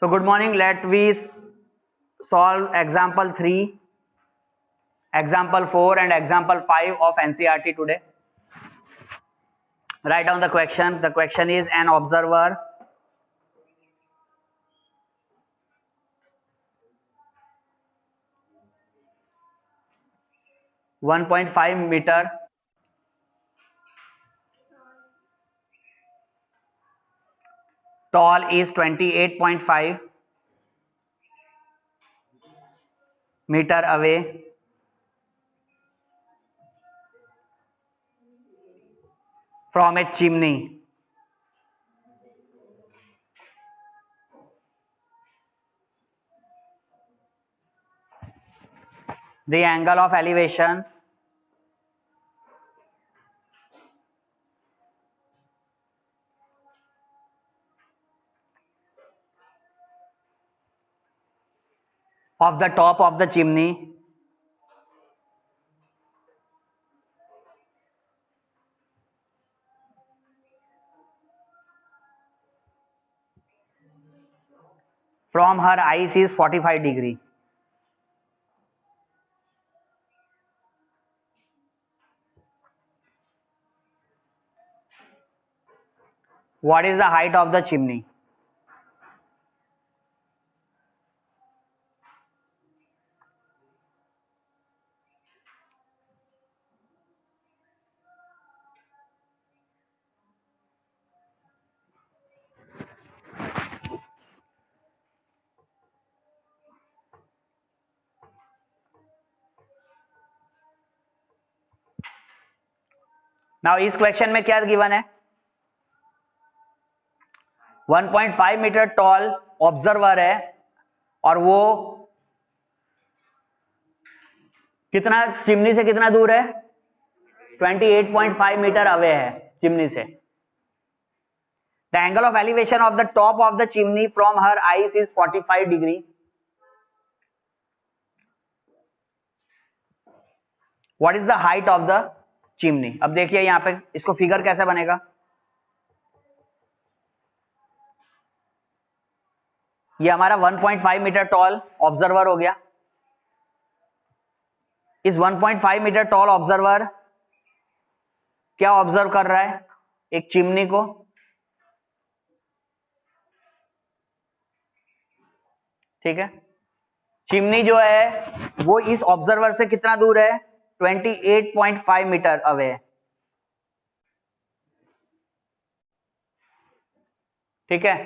So good morning. Let we solve example 3, example 4 and example 5 of NCERT today. Write down the question. The question is an observer (1.5 meter) tall is 28.5 meter away from a chimney. The angle of elevation of the top of the chimney from her eyes is 45 degree. What is the height of the chimney? Now इस question में क्या given है? 1.5 metre toll observer है और वो कितना chimney से कितना दूर है? 28.5 मीटर अवे है चिमनी से. The angle of elevation of the top of the chimney from her eyes is 45 degree. What is the height of the chimney? अब देखिए यहां पे इसको फिगर कैसे बनेगा. ये हमारा 1.5 मीटर टॉल ऑब्जर्वर हो गया. इस 1.5 मीटर टॉल ऑब्जर्वर क्या ऑब्जर्व कर रहा है? एक चिमनी को. ठीक है. चिमनी जो है वो इस ऑब्जर्वर से कितना दूर है? 28.5 मीटर अवे है. ठीक है.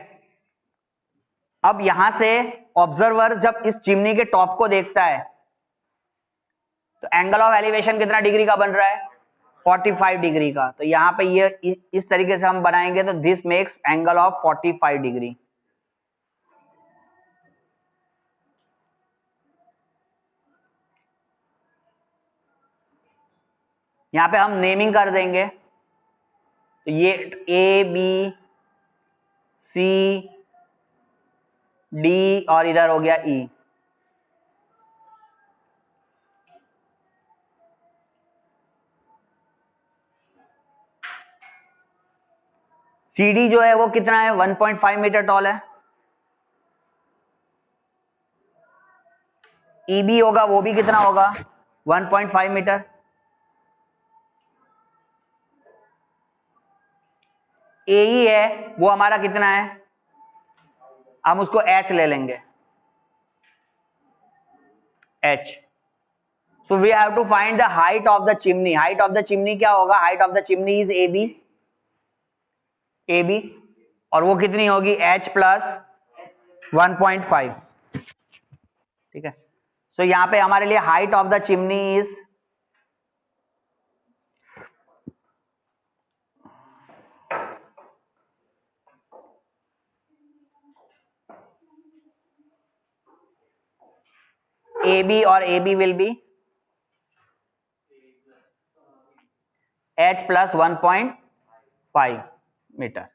अब यहां से ऑब्जर्वर जब इस चिमनी के टॉप को देखता है तो एंगल ऑफ एलिवेशन कितना डिग्री का बन रहा है? 45 डिग्री का. तो यहां पे ये इस तरीके से हम बनाएंगे तो this makes angle of 45 degree. यहां पे हम नेमिंग कर देंगे. तो ये ए बी सी डी और इधर हो गया ई. सी डी जो है वो कितना है? 1.5 मीटर टॉल है. ई बी होगा वो भी कितना होगा? 1.5 मीटर. ए ई है वो हमारा कितना है? हम उसको एच ले लेंगे. H. So we have to find the height of the chimney. Height of the chimney क्या होगा? Height of the chimney is A B. A B और वो कितनी होगी? H plus 1.5. ठीक है. सो यहां पे हमारे लिए height of the chimney is A B और A B will be H plus 1.5 metre.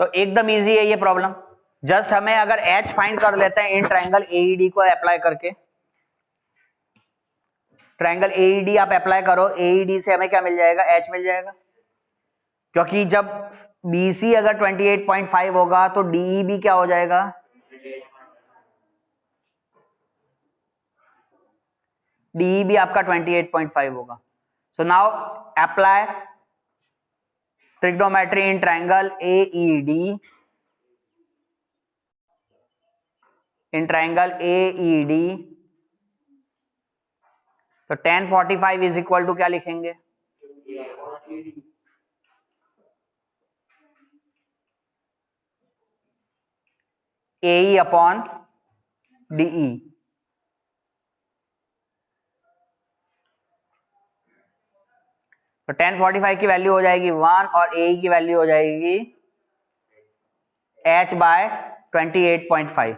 तो एकदम इजी है ये प्रॉब्लम. जस्ट हमें अगर एच फाइंड कर लेते हैं इन ट्रायंगल एईडी को अप्लाई करके. ट्रायंगल एईडी आप अप्लाई करो. एईडी से हमें क्या मिल जाएगा? एच मिल जाएगा. क्योंकि जब BC अगर 28.5 होगा तो DE भी क्या हो जाएगा, DE भी आपका 28.5 होगा. So now apply trigonometry in triangle AED, in triangle AED. तो tan 45 इज इक्वल टू क्या लिखेंगे, AE अपॉन DE. तो tan 45 की वैल्यू हो जाएगी 1 और AE की वैल्यू हो जाएगी H बाय 28.5.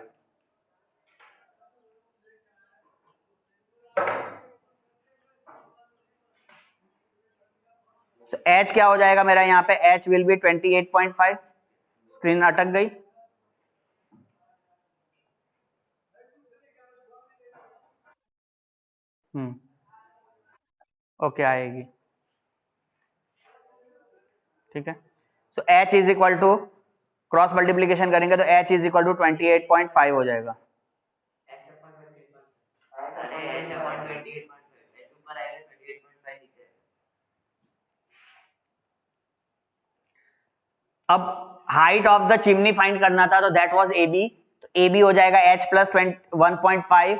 तो H क्या हो जाएगा मेरा यहाँ पे, H विल बी 28.5. स्क्रीन अटक गई. ओके आएगी, ठीक है. So H is equal to, cross multiplication करेंगे तो H इज इक्वल टू 28.5 हो जाएगा. अब height of the chimney find करना था, तो दैट वाज AB. तो AB हो जाएगा H plus 1.5.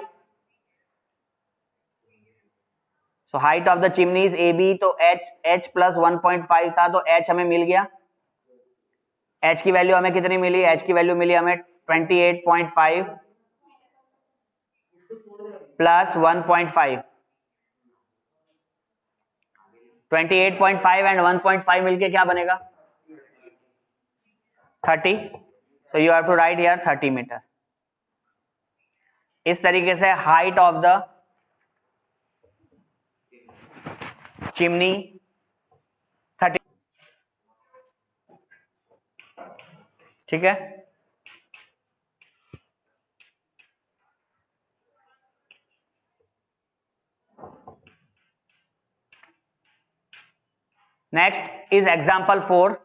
So height of the chimney is AB. तो H प्लस 1.5 था, तो H हमें मिल गया. H की वैल्यू हमें कितनी मिली, H की वैल्यू मिली हमें 28.5 प्लस 1.5. 28.5 एंड 1.5 मिलके क्या बनेगा, 30. So you have to write here 30 metre. इस तरीके से हाइट ऑफ द चिमनी 30, ठीक है. Next is example 4.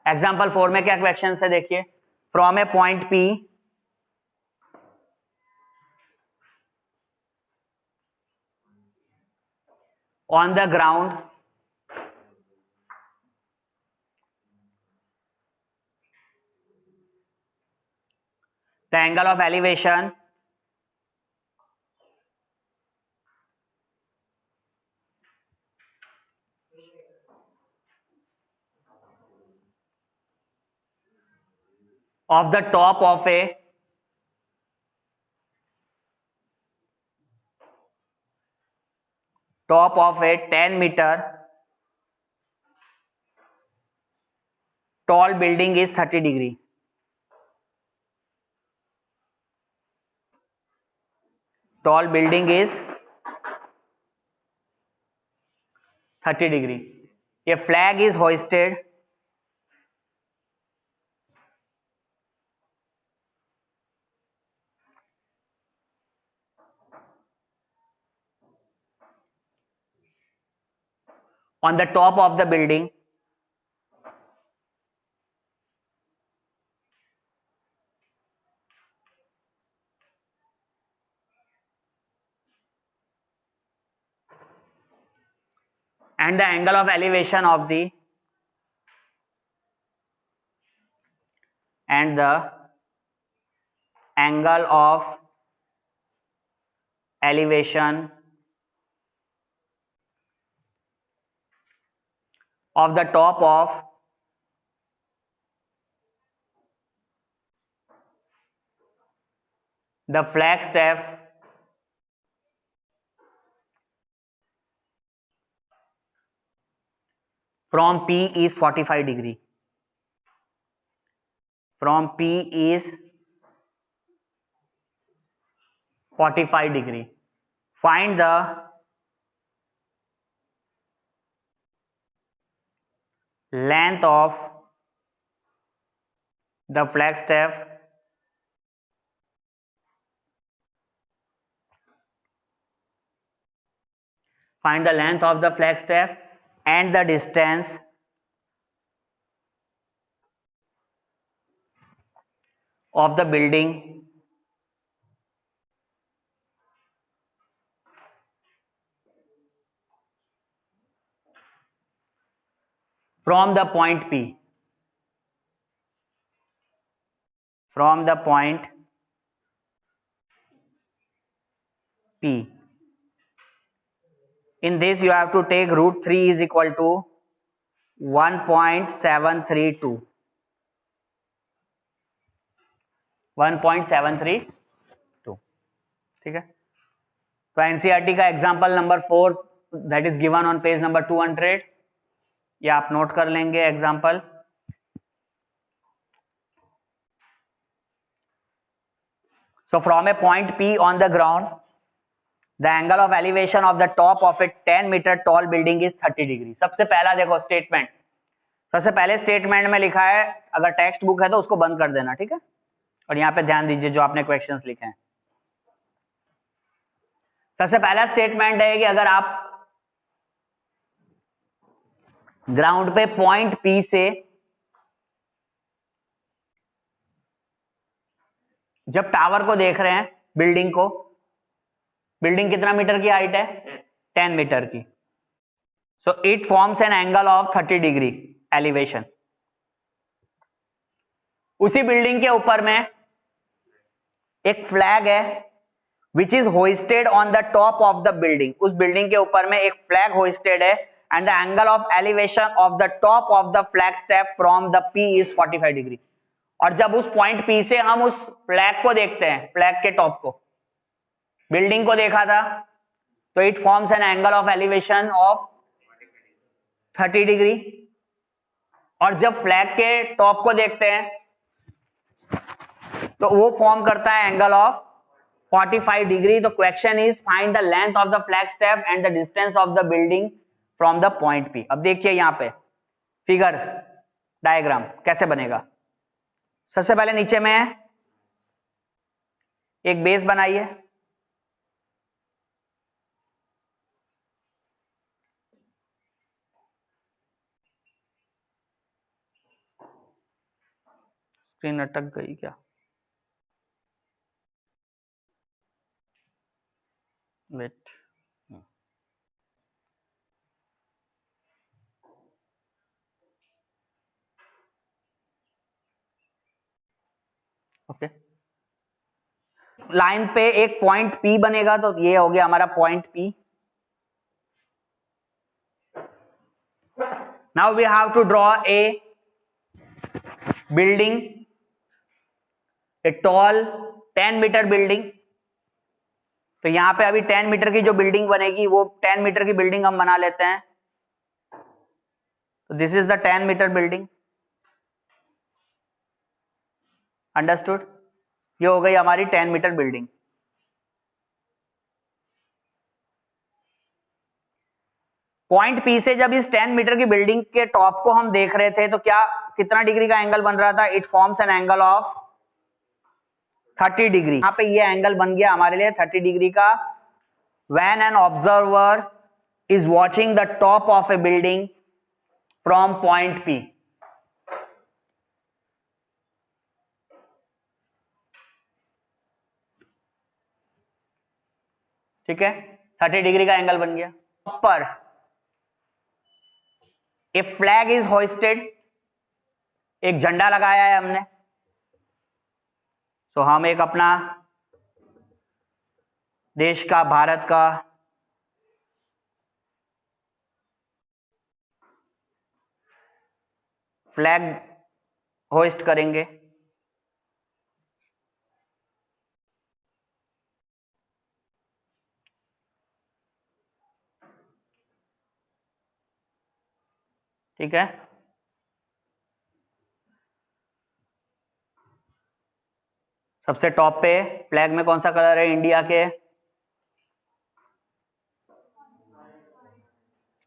एग्जाम्पल 4 में क्या क्वेश्चन है देखिए. From A point P on the ground the angle of elevation of the top of a top of a 10-meter tall building is 30 degree. Tall building is 30 degree. A flag is hoisted on the top of the building and the angle of elevation of the angle of elevation of the top of the flagstaff from P is 45 degree. From P is 45 degree. Find the length of the flag staff find the length of the flag staff and the distance of the building from the point P. From the point P. In this you have to take root 3 is equal to 1.732. 1.732. ठीक है, तो NCERT का example number 4 that is given on page number 200, ये आप note कर लेंगे example. So from a point P on the ground, the angle of elevation of the top of a 10-meter tall building is 30 degree. सबसे पहला देखो statement, सबसे पहले statement में लिखा है, अगर टेक्स्ट बुक है तो उसको बंद कर देना, ठीक है, और यहाँ पे ध्यान दीजिए जो आपने क्वेश्चंस लिखे हैं. सबसे पहला स्टेटमेंट है कि अगर आप ग्राउंड पे पॉइंट पी से जब टावर को देख रहे हैं, बिल्डिंग को, बिल्डिंग कितना मीटर की हाइट है, 10 मीटर की. So it forms an angle of 30 degree elevation. उसी बिल्डिंग के ऊपर में एक फ्लैग है which is hoisted on the top of the building. उस बिल्डिंग के ऊपर में एक फ्लैग होइस्टेड है and the angle of elevation of the top of the flag step from the P is 45 degree. और जब उस पॉइंट पी से हम उस फ्लैग को देखते हैं, फ्लैग के टॉप को, बिल्डिंग को देखा था, तो it forms an angle of elevation of 30 degree. और जब फ्लैग के टॉप को देखते हैं तो वो फॉर्म करता है एंगल ऑफ 45 डिग्री. तो question is find the length of the flag step and the distance of the building from the point P. अब देखिए यहां पे फिगर डायग्राम कैसे बनेगा. सबसे पहले नीचे में एक बेस बनाइए, स्क्रीन अटक गई क्या, वेट, ओके. लाइन पे एक पॉइंट पी बनेगा, तो ये हो गया हमारा पॉइंट पी. Now we have to draw a building, a tall 10 metre building. तो यहां पे अभी 10 मीटर की जो बिल्डिंग बनेगी वो 10 मीटर की बिल्डिंग हम बना लेते हैं. तो this is the 10 metre building. Understood. ये हो गई हमारी 10 मीटर बिल्डिंग. पॉइंट पी से जब इस 10 मीटर की बिल्डिंग के टॉप को हम देख रहे थे तो क्या कितना डिग्री का एंगल बन रहा था, it forms an angle of 30 degree. यहां पे ये एंगल बन गया हमारे लिए 30 डिग्री का. When an observer is watching the top of A building from point P. ठीक है, 30 डिग्री का एंगल बन गया. पर ए फ्लैग इज होइस्टेड, एक झंडा लगाया है हमने. तो हम एक अपना देश का, भारत का फ्लैग होइस्ट करेंगे. ठीक है, सबसे टॉप पे फ्लैग में कौन सा कलर है, इंडिया के,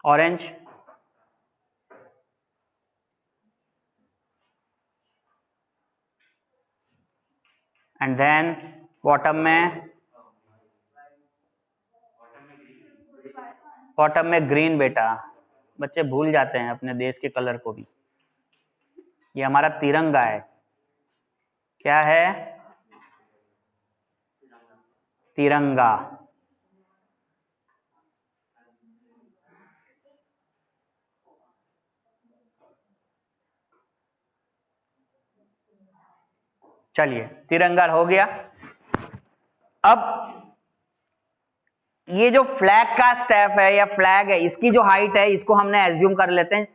ऑरेंज. एंड देन बॉटम में ग्रीन। बेटा बच्चे भूल जाते हैं अपने देश के कलर को भी। ये हमारा तिरंगा है। क्या है? तिरंगा। चलिए तिरंगा हो गया। अब ये जो फ्लैग का स्टेप है या फ्लैग है, इसकी जो हाइट है इसको हमने एज्यूम कर लेते हैं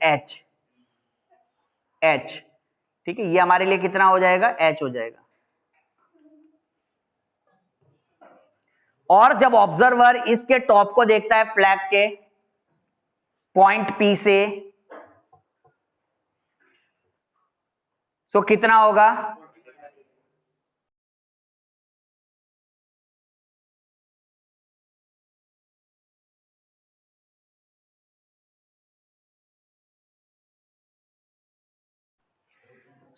h। ठीक है, ये हमारे लिए कितना हो जाएगा? h हो जाएगा। और जब ऑब्जर्वर इसके टॉप को देखता है फ्लैग के पॉइंट P से, तो कितना होगा?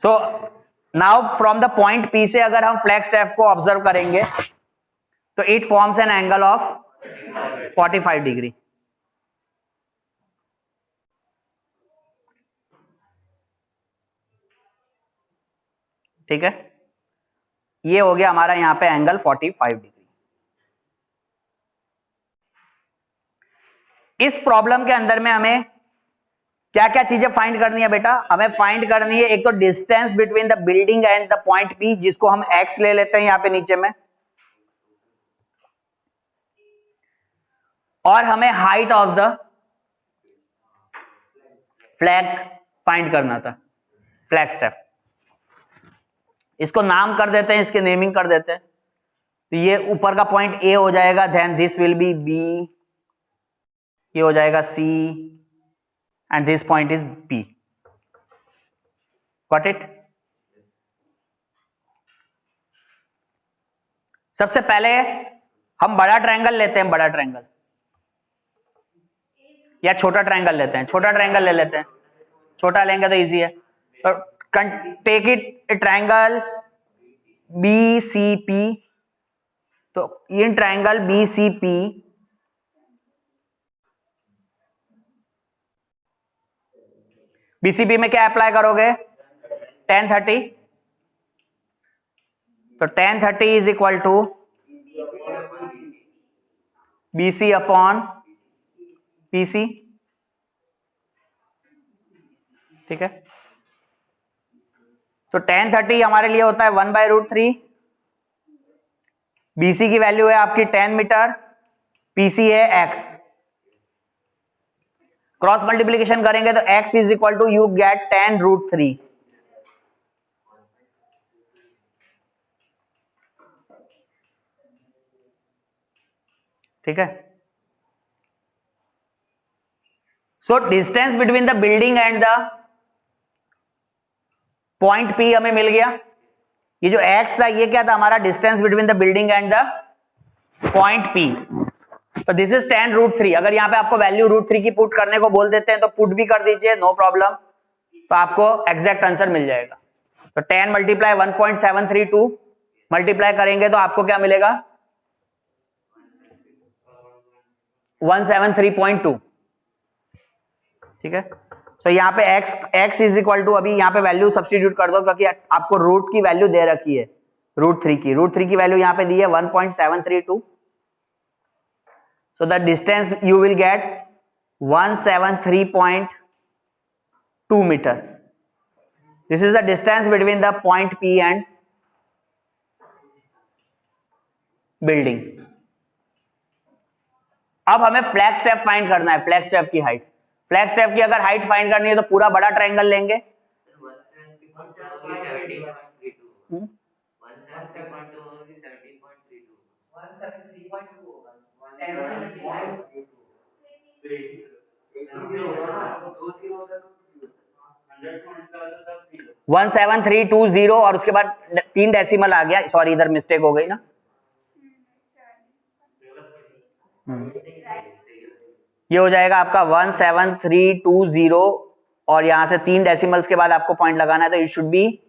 So now from the point P से अगर हम फ्लैग स्टेप को ऑब्जर्व करेंगे तो it forms an angle of 45 degree. ठीक है, ये हो गया हमारा यहां पे एंगल 45 डिग्री। इस प्रॉब्लम के अंदर में हमें क्या क्या चीजें फाइंड करनी है बेटा? हमें फाइंड करनी है एक तो distance between the building and the point P, जिसको हम x ले लेते हैं यहां पे नीचे में, और हमें height of the flag find करना था, फ्लैग स्टेप। इसको नाम कर देते हैं, इसके नेमिंग कर देते हैं। तो ये ऊपर का पॉइंट A हो जाएगा, then this will be B, ये हो जाएगा C, and this point is B। Got it? सबसे पहले हम बड़ा ट्रायंगल लेते हैं, बड़ा ट्रायंगल, या छोटा ट्रायंगल लेते हैं? छोटा ट्रायंगल ले लेते हैं, छोटा लेंगे तो इजी है। तो टेक इट ट्रायंगल BCP। तो इन ट्रायंगल BCP में क्या अप्लाई करोगे? tan 30। तो tan 30 is equal to BC upon PC। ठीक है, तो tan 30 हमारे लिए होता है 1/√3। BC की वैल्यू है आपकी 10 मीटर, PC है x। क्रॉस मल्टीप्लीकेशन करेंगे तो x is equal to you get 10√3। ठीक है, so distance between the building and the point P हमें मिल गया। ये जो x था ये क्या था? हमारा distance between the building and the point P। तो दिस इज 10√3। अगर यहाँ पे आपको वैल्यू √3 की पुट करने को बोल देते हैं तो पुट भी कर दीजिए, नो प्रॉब्लम, तो आपको एग्जैक्ट आंसर मिल जाएगा। तो 10 मल्टीप्लाई 1.732 मल्टीप्लाई करेंगे तो आपको क्या मिलेगा? 173.2। ठीक है, तो यहाँ पे x इज इक्वल टू, अभी यहाँ पे वैल्यू सब्स्टिट्यूट कर दो क्योंकि आपको रूट की वैल्यू दे रखी है, √3 की वैल्यू यहाँ पे दी है 1.732। so the distance you will get 173.2 meter. This is the distance between the point P and building. अब हमें फ्लैग स्टेप फाइंड करना है, फ्लैग स्टेप की हाइट। फ्लैग स्टेप की अगर हाइट फाइंड करनी है तो पूरा बड़ा ट्रायंगल लेंगे। वन 1730 और उसके बाद 3 डेसिमल आ गया, सॉरी इधर मिस्टेक हो गई ना। ये हो जाएगा आपका 17320 और यहां से 3 डेसिमल्स के बाद आपको पॉइंट लगाना है, तो इट शुड बी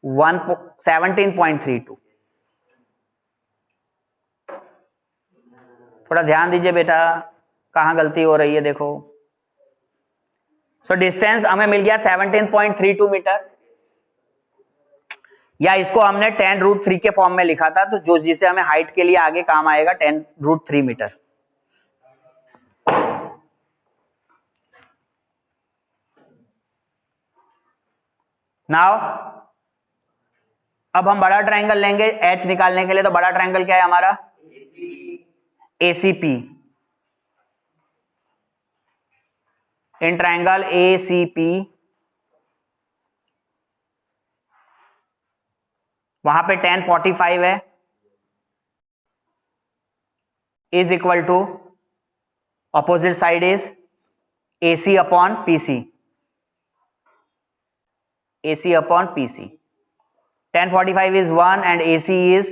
17.32। थोड़ा ध्यान दीजिए बेटा, कहाँ गलती हो रही है देखो। सो डिस्टेंस हमें मिल गया 17.32 मीटर, या इसको हमने 10√3 के फॉर्म में लिखा था, तो जो जिसे हमें हाइट के लिए आगे काम आएगा 10√3 मीटर। नाउ अब हम बड़ा ट्रायंगल लेंगे एच निकालने के लिए। तो बड़ा ट्रायंगल क्या है हमारा? एसीपी। इन ट्रायंगल एसीपी, वहां पे 1045 है, is equal to opposite side is AC upon PC, AC upon PC। 1045 is 1 and AC is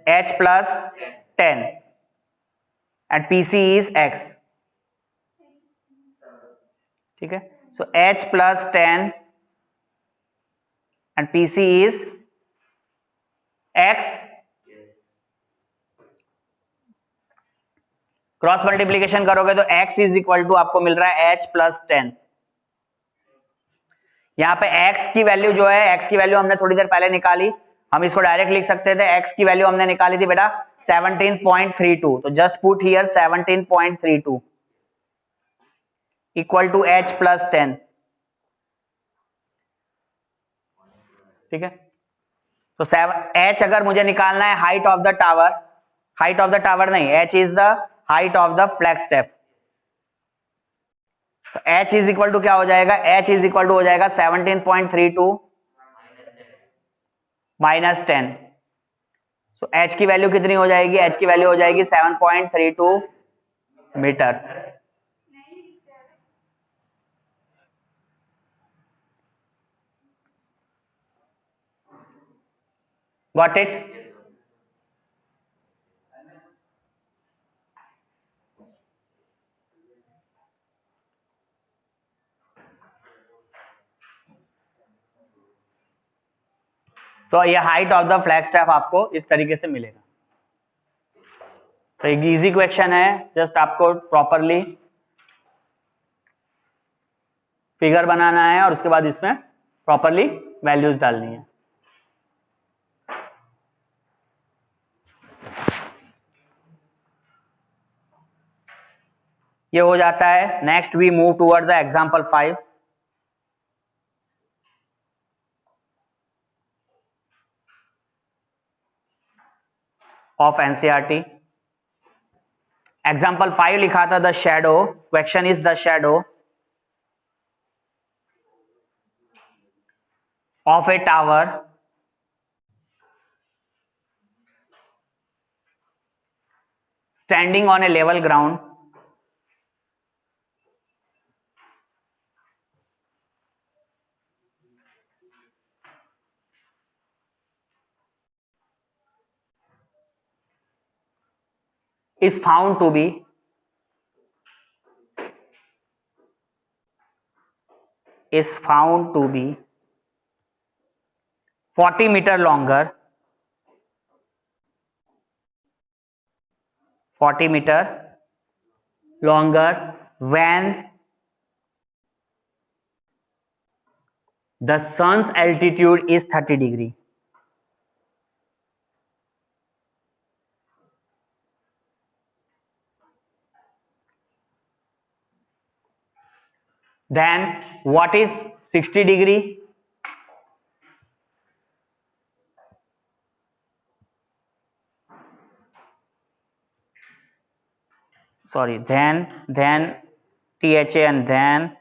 H plus 10 and PC is X। ठीक है, so H plus 10 and PC is X। Cross multiplication करोगे तो X is equal to आपको मिल रहा है H plus 10। यहाँ पे X की वैल्यू जो है, X की वैल्यू हमने थोड़ी देर पहले निकाली, हम इसको डायरेक्ट लिख सकते थे। X की वैल्यू हमने निकाली थी बेटा 17.32, तो just put here 17.32 equal to H plus 10। ठीक है, तो H अगर मुझे निकालना है height of the tower, height of the tower नहीं, H is the height of the flag step. तो H इज इक्वल टू क्या हो जाएगा? H इज इक्वल टू हो जाएगा 17.32 माइनस 10। सो H की वैल्यू कितनी हो जाएगी? H की वैल्यू हो जाएगी 7.32 मीटर। Got it? तो ये height of the flag step आपको इस तरीके से मिलेगा। तो एक इजी क्वेश्चन है, जस्ट आपको प्रॉपरली फिगर बनाना है और उसके बाद इसमें प्रॉपरली वैल्यूज डालनी है। ये हो जाता है। Next we move toward the example 5। Of NCERT. Example 5 लिखा था the shadow, question is the shadow of a tower standing on a level ground is found to be is found to be 40 meter longer, 40 meter longer when the sun's altitude is 30 degree. Then what is 60 degree? Sorry, then THA, and then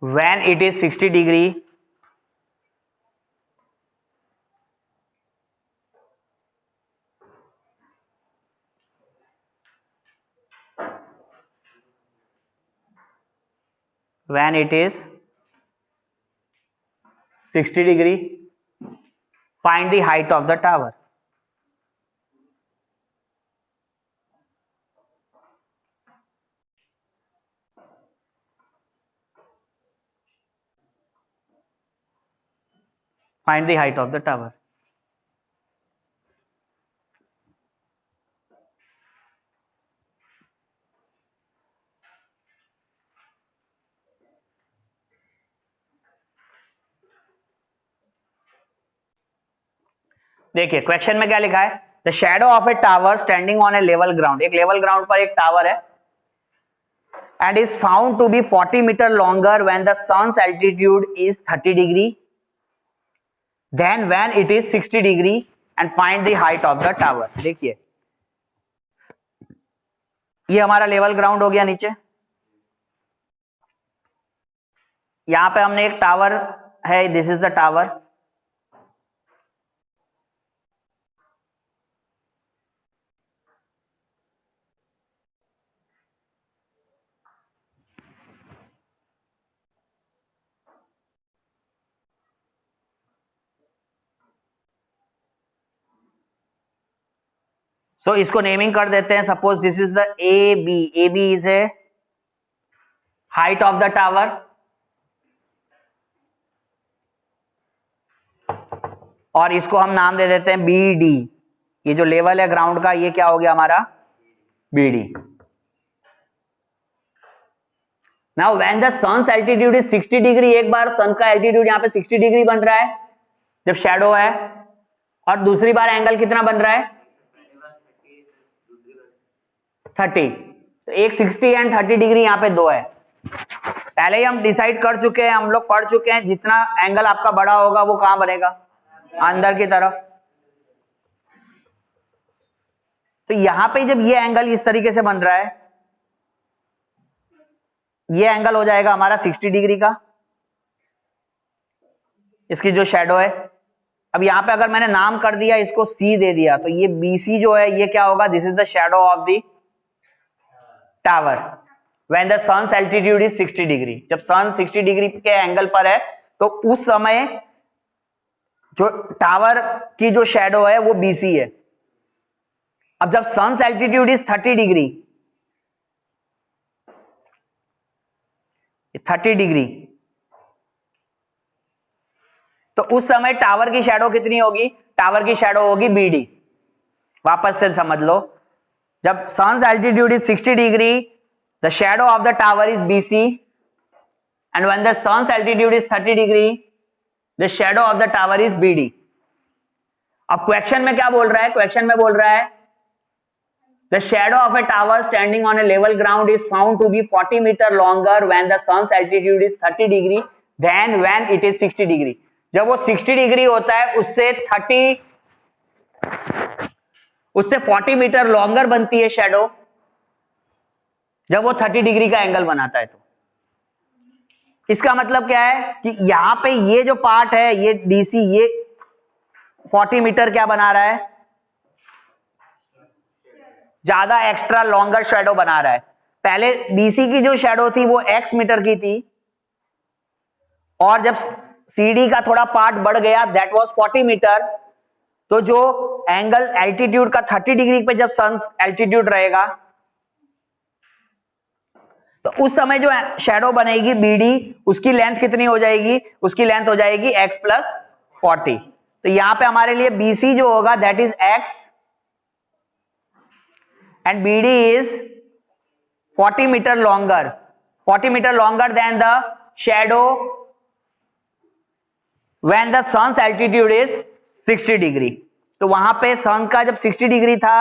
when it is 60 degree, when it is 60 degree, find the height of the tower. Find the height of the tower. देखिए question में क्या लिखा है, the shadow of a tower standing on a level ground, एक level ground पर एक tower है, and is found to be 40 metre longer when the sun's altitude is 30 degree, then when it is 60 degree, and find the height of the tower. देखिए ये हमारा level ground हो गया नीचे, यहां पे हमने एक टावर है, this is the tower, so इसको नेमिंग कर देते हैं, suppose this is the A B is a height of the tower, और इसको हम नाम दे देते हैं बी डी, ये जो लेवल है ग्राउंड का ये क्या हो गया हमारा B D. Now when the sun's altitude is 60 degree, एक बार सन का एल्टीट्यूड यहाँ पे 60 डिग्री बन रहा है जब शैडो है, और दूसरी बार एंगल कितना बन रहा है 30, तो एक 60 एंड 30 डिग्री यहाँ पे दो है। पहले ही हम डिसाइड कर चुके हैं, हम लोग पढ़ चुके हैं, जितना एंगल आपका बड़ा होगा वो कहां बनेगा अंदर की तरफ। तो यहां पे जब ये एंगल इस तरीके से बन रहा है, ये एंगल हो जाएगा हमारा 60 डिग्री का, इसकी जो शैडो है। अब यहां पे अगर मैंने नाम कर दिया इसको सी दे दिया, तो ये बीसी जो है ये क्या होगा, this is the shadow of the tower when the sun's altitude is 60 degree. जब सन 60 डिग्री के एंगल पर है तो उस समय जो टावर की जो शैडो है वो बीसी है। अब जब sun's altitude is 30 degree, 30 degree, तो उस समय टावर की शैडो कितनी होगी, टावर की शैडो होगी बीडी। वापस से समझ लो, जब sun's altitude is 60 degree, the shadow of the tower is BC, and when the sun's altitude is 30 degree, the shadow of the tower is BD. अब क्वेश्चन में क्या बोल रहा है, क्वेश्चन में बोल रहा है the shadow of a tower standing on a level ground is found to be 40 metre longer when the sun's altitude is 30 degree then when it is 60 degree. जब वो 60 डिग्री होता है उससे 40 मीटर लॉन्गर बनती है शैडो, जब वो 30 degree का एंगल बनाता है। तो इसका मतलब क्या है कि यहां पे ये जो पार्ट है ये डीसी, ये 40 मीटर क्या बना रहा है, ज्यादा एक्स्ट्रा लॉन्गर शैडो बना रहा है। पहले बीसी की जो शैडो थी वो x मीटर की थी, और जब सीडी का थोड़ा पार्ट बढ़ गया दैट वाज 40 मीटर, तो जो एंगल एल्टीट्यूड का 30 डिग्री पे जब सन एल्टीट्यूड रहेगा तो उस समय जो शैडो बनेगी बीडी, उसकी लेंथ कितनी हो जाएगी, उसकी लेंथ हो जाएगी x प्लस 40। तो यहां पे हमारे लिए BC जो होगा that is x and BD is 40 metre longer, 40 metre longer than the shadow when the sun's altitude is 60 degree. तो वहां पे सन का जब 60 डिग्री था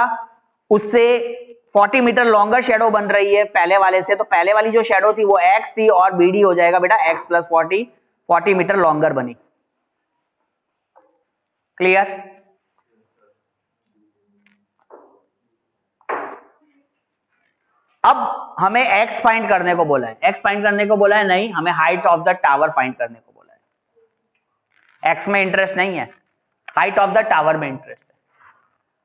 उससे 40 मीटर लॉन्गर शैडो बन रही है पहले वाले से, तो पहले वाली जो शैडो थी वो x थी और BD हो जाएगा बेटा x प्लस 40 मीटर लॉन्गर बनी। क्लियर? अब हमें x फाइंड करने को बोला है, x फाइंड करने को बोला है नहीं, हमें height of the tower find करने को बोला है। x में इंटरेस्ट नहीं है, हाइट ऑफ द टावर में इंटरेस्ट है।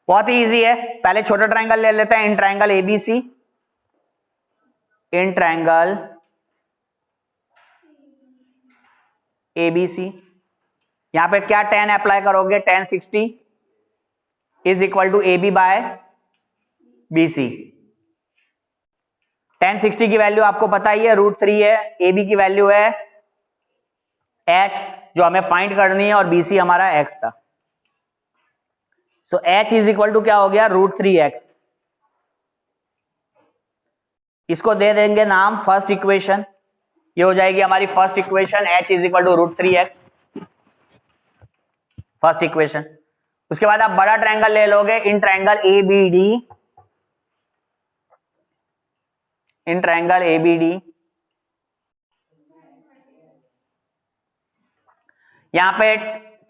बहुत ही इजी है, पहले छोटा ट्रायंगल ले लेते हैं, in triangle ABC, in triangle ABC, यहां पे क्या tan अप्लाई करोगे, tan 60 is equal to AB by BC। tan 60 की वैल्यू आपको पता ही है √3 है, AB की वैल्यू है h जो हमें फाइंड करनी है, और BC हमारा x था। सो h इज इक्वल टू क्या हो गया √3x। इसको दे देंगे नाम फर्स्ट इक्वेशन, ये हो जाएगी हमारी first equation, h is equal to √3x first equation. उसके बाद आप बड़ा ट्रायंगल ले लोगे, in triangle ABD, in triangle ABD, यहां पे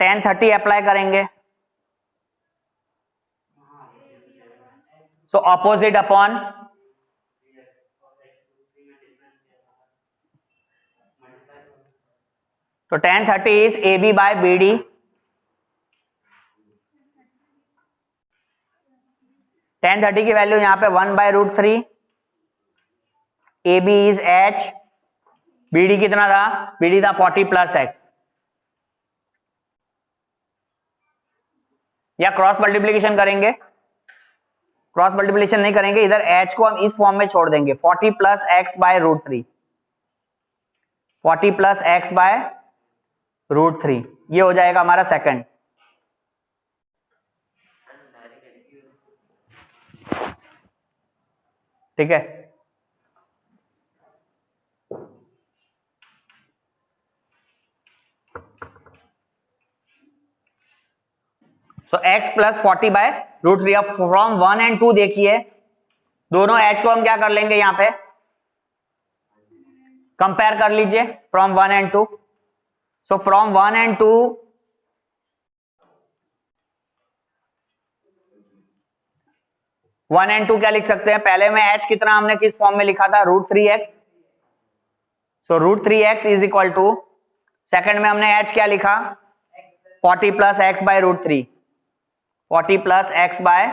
tan 30 अप्लाई करेंगे, सो ऑपोजिट अपॉन तो tan 30 is AB by BD, tan 30 की वैल्यू यहां पे 1/√3, AB इज H, BD कितना था, BD था 40 प्लस x, या क्रॉस मल्टीप्लीकेशन करेंगे, क्रॉस मल्टीप्लीकेशन नहीं करेंगे, इधर h को हम इस फॉर्म में छोड़ देंगे, 40 plus x by √3, 40 plus x by √3, ये हो जाएगा हमारा सेकंड। ठीक है, तो x प्लस 40 बाय √3। अब फ्रॉम 1 एंड 2 देखिए, दोनों h को हम क्या कर लेंगे, यहां पे कंपेयर कर लीजिए from 1 and 2। So from 1 and 2 1 and 2 क्या लिख सकते हैं, पहले में h कितना हमने किस फॉर्म में लिखा था, √3x, so √3x is equal to, second में हमने h क्या लिखा, 40 plus x by √3, 40 plus x by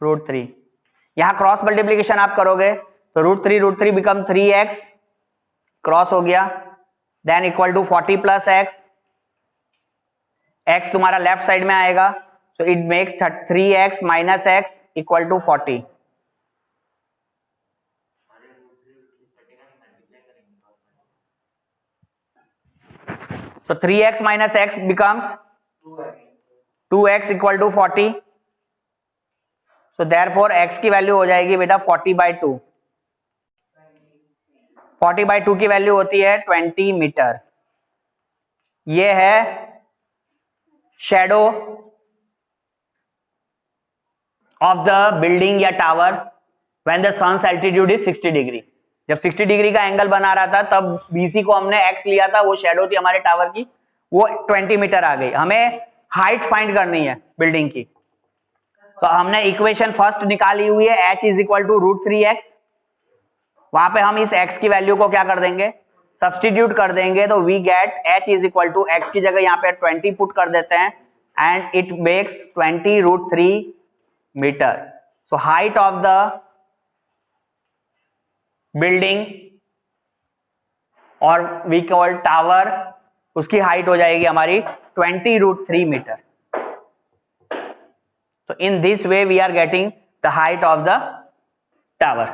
√3। यहां क्रॉस मल्टीप्लीकेशन आप करोगे तो √3 बिकम 3x, क्रॉस हो गया, then equal to 40 plus x, x तुम्हारा लेफ्ट साइड में आएगा, so it makes 3x minus x equal to 40। So 3x minus x becomes 2x equal to 40. So therefore x की value हो जाएगी बेटा 40/2। 40/2 की वैल्यू होती है 20 मीटर। ये है शेडो ऑफ द बिल्डिंग या tower when the sun's altitude is 60 degree. जब 60 डिग्री का एंगल बना रहा था तब बीसी को हमने x लिया था, वो शेडो थी हमारे टावर की, वो 20 मीटर आ गई। हमें हाइट फाइंड करनी है बिल्डिंग की, तो हमने इक्वेशन फर्स्ट निकाली हुई है, h is equal to √3x। वहां पे हम इस x की वैल्यू को क्या कर देंगे, सब्सटीट्यूट कर देंगे, तो we get h is equal to x की जगह यहाँ पे 20 पुट कर देते हैं and it makes 20√3 metre. So height of the building और वी कॉल टावर, उसकी हाइट हो जाएगी हमारी 20√3 metre. So in this way we are getting the height of the tower.